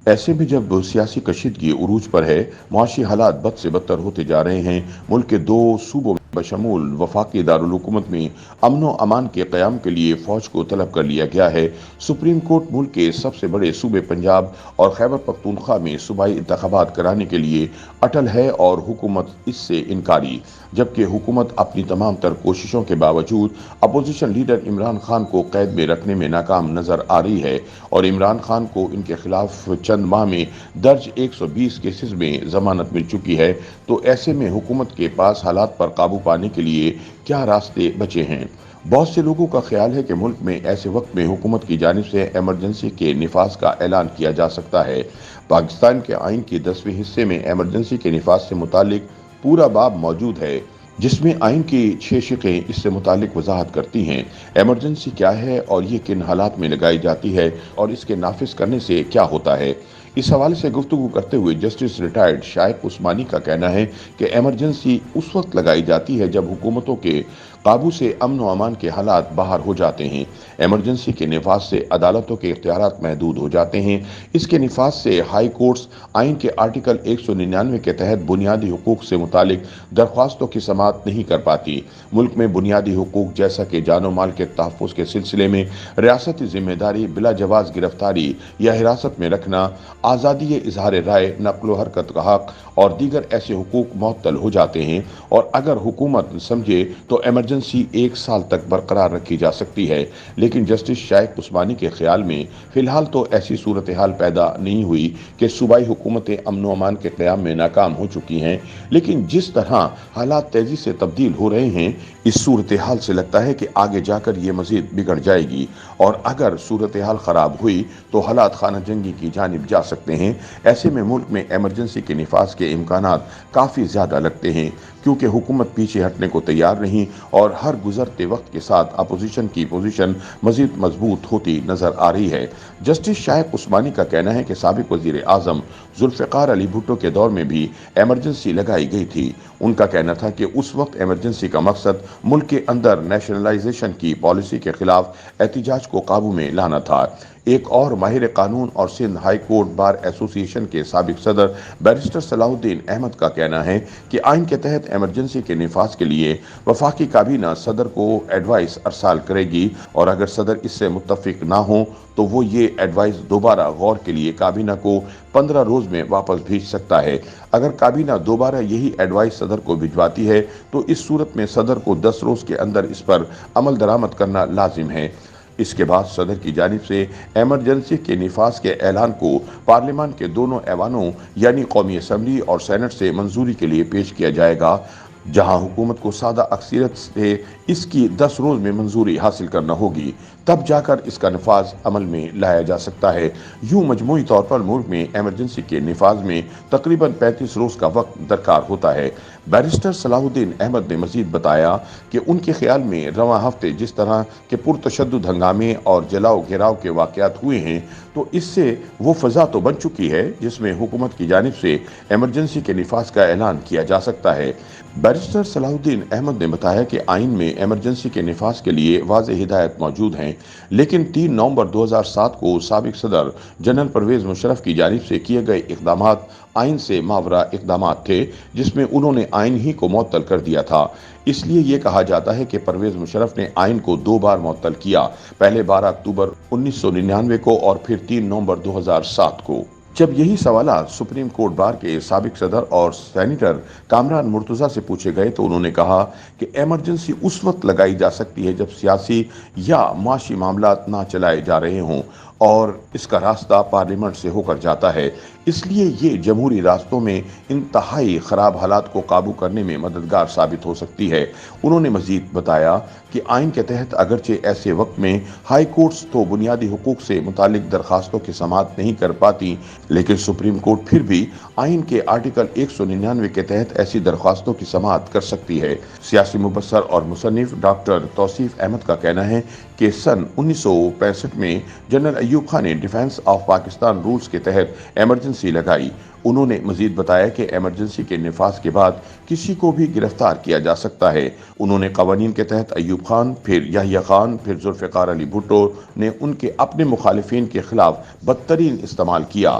ایسے میں جب سیاسی کشیدگی عروج پر ہے، معاشی حالات بد سے بدتر ہوتے جا رہے ہیں، ملک کے دو صوبوں میں بشمول وفاقی دارالحکومت میں امن و امان کے قیام کے لیے فوج کو طلب کر لیا گیا ہے۔ سپریم کورٹ ملک کے سب سے بڑے صوبے پنجاب اور خیبر پختونخوا میں صوبائی انتخابات کرانے کے لیے اٹل ہے اور حکومت اس سے انکاری، جبکہ حکومت اپنی تمام تر کوششوں کے باوجود اپوزیشن لیڈر عمران خان کو قید میں رکھنے میں ناکام نظر آ رہی ہے اور عمران خان کو ان کے خلاف چند ماہ میں درج 120 کیسز میں ضمانت مل چکی ہے، تو ایسے میں حکومت کے پاس حالات پر قابو پانے کے لیے کیا راستے بچے ہیں؟ بہت سے لوگوں کا خیال ہے کہ ملک میں ایسے وقت میں حکومت کی جانب سے ایمرجنسی کے نفاذ کا اعلان کیا جا سکتا ہے۔ پاکستان کے آئین کے 10ویں حصے میں ایمرجنسی کے نفاذ سے متعلق پورا باب موجود ہے، جس میں آئین کی 6 شقیں اس سے متعلق وضاحت کرتی ہیں۔ ایمرجنسی کیا ہے اور یہ کن حالات میں لگائی جاتی ہے اور اس کے نافذ کرنے سے کیا ہوتا ہے؟ اس حوالے سے گفتگو کرتے ہوئے جسٹس ریٹائرڈ شائق عثمانی کا کہنا ہے کہ ایمرجنسی اس وقت لگائی جاتی ہے جب حکومتوں کے قابو سے امن و امان کے حالات باہر ہو جاتے ہیں۔ ایمرجنسی کے نفاذ سے عدالتوں کے اختیارات محدود ہو جاتے ہیں۔ اس کے نفاذ سے ہائی کورٹس آئین کے آرٹیکل 199 کے تحت بنیادی حقوق سے متعلق درخواستوں کی سماعت نہیں کر پاتی۔ ملک میں بنیادی حقوق جیسا کہ جان و مال کے تحفظ کے سلسلے میں ریاستی ذمہ داری، بلا جواز گرفتاری یا حراست میں رکھنا، آزادی اظہار رائے، نقل و حرکت کا حق اور دیگر ایسے حقوق معطل ہو جاتے ہیں، اور اگر حکومت سمجھے تو ایمرجنسی 1 سال تک برقرار رکھی جا سکتی ہے۔ لیکن جسٹس شائق عثمانی کے خیال میں فی الحال تو ایسی صورتحال پیدا نہیں ہوئی کہ صوبائی حکومتیں امن و امان کے قیام میں ناکام ہو چکی ہیں، لیکن جس طرح حالات تیزی سے تبدیل ہو رہے ہیں، اس صورتحال سے لگتا ہے کہ آگے جا کر یہ مزید بگڑ جائے گی، اور اگر صورتحال خراب ہوئی تو حالات خانہ جنگی کی جانب جا سکتے ہیں۔ ایسے میں ملک میں ایمرجنسی کے نفاذ کے امکانات کافی زیادہ لگتے ہیں، کیونکہ حکومت پیچھے ہٹنے کو تیار نہیں اور ہر گزرتے وقت کے ساتھ اپوزیشن کی پوزیشن مزید مضبوط ہوتی نظر آ رہی ہے۔ جسٹس شائق عثمانی کا کہنا ہے کہ سابق وزیر اعظم ذوالفقار علی بھٹو کے دور میں بھی ایمرجنسی لگائی گئی تھی۔ ان کا کہنا تھا کہ اس وقت ایمرجنسی کا مقصد ملک کے اندر نیشنلائزیشن کی پالیسی کے خلاف احتجاج کو قابو میں لانا تھا۔ ایک اور ماہر قانون اور سندھ ہائی کورٹ بار ایسوسی ایشن کے سابق صدر بیرسٹر صلاح الدین احمد کا کہنا ہے کہ آئین کے تحت ایمرجنسی کے نفاذ کے لیے وفاقی کابینہ صدر کو ایڈوائز ارسال کرے گی، اور اگر صدر اس سے متفق نہ ہوں تو وہ یہ ایڈوائز دوبارہ غور کے لیے کابینہ کو 15 روز میں واپس بھیج سکتا ہے۔ اگر کابینہ دوبارہ یہی ایڈوائز صدر کو بھجواتی ہے تو اس صورت میں صدر کو 10 روز کے اندر اس پر عمل درآمد کرنا لازم ہے۔ اس کے بعد صدر کی جانب سے ایمرجنسی کے نفاذ کے اعلان کو پارلیمان کے دونوں ایوانوں یعنی قومی اسمبلی اور سینٹ سے منظوری کے لیے پیش کیا جائے گا، جہاں حکومت کو سادہ اکثریت سے اس کی 10 روز میں منظوری حاصل کرنا ہوگی، تب جا کر اس کا نفاذ عمل میں لایا جا سکتا ہے۔ یوں مجموعی طور پر ملک میں ایمرجنسی کے نفاذ میں تقریباً 35 روز کا وقت درکار ہوتا ہے۔ بیرسٹر صلاح الدین احمد نے مزید بتایا کہ ان کے خیال میں رواں ہفتے جس طرح کے پرتشدد ہنگامے اور جلاؤ گھیراؤ کے واقعات ہوئے ہیں، تو اس سے وہ فضا تو بن چکی ہے جس میں حکومت کی جانب سے ایمرجنسی کے نفاذ کا اعلان کیا جا سکتا ہے۔ بیرسٹر صلاح الدین احمد نے بتایا کہ آئین میں ایمرجنسی کے نفاذ کے لیے واضح ہدایت موجود ہیں، لیکن 3 نومبر 2007 کو سابق صدر جنرل پرویز مشرف کی جانب سے کیے گئے اقدامات آئین سے ماورا اقدامات تھے، جس میں انہوں نے آئین ہی کو معطل کر دیا تھا۔ اس لیے یہ کہا جاتا ہے کہ پرویز مشرف نے آئین کو 2 بار معطل کیا، پہلے 12 اکتوبر 1999 کو اور پھر 3 نومبر 2007 کو۔ جب یہی سوالات سپریم کورٹ بار کے سابق صدر اور سینیٹر کامران مرتضیٰ سے پوچھے گئے تو انہوں نے کہا کہ ایمرجنسی اس وقت لگائی جا سکتی ہے جب سیاسی یا معاشی معاملات نہ چلائے جا رہے ہوں اور اس کا راستہ پارلیمنٹ سے ہو کر جاتا ہے۔ اس لیے یہ جمہوری راستوں میں انتہائی خراب حالات کو قابو کرنے میں مددگار ثابت ہو سکتی ہے۔ انہوں نے مزید بتایا کہ آئین کے تحت اگرچہ ایسے وقت میں ہائی کورٹس تو بنیادی حقوق سے متعلق درخواستوں کی سماعت نہیں کر پاتی، لیکن سپریم کورٹ پھر بھی آئین کے آرٹیکل 199 کے تحت ایسی درخواستوں کی سماعت کر سکتی ہے۔ سیاسی مبصر اور مصنف ڈاکٹر توصیف احمد کا کہنا ہے کہ سن 1965 میں جنرل ایوب خان نے ڈیفنس آف پاکستان رولز کے تحت ایمرجنسی لگائی۔ انہوں نے مزید بتایا کہ ایمرجنسی کے نفاذ کے بعد کسی کو بھی گرفتار کیا جا سکتا ہے۔ انہوں نے قوانین کے تحت ایوب خان، پھر یحییٰ خان، پھر ذوالفقار علی بھٹو نے ان کے اپنے مخالفین کے خلاف بدترین استعمال کیا۔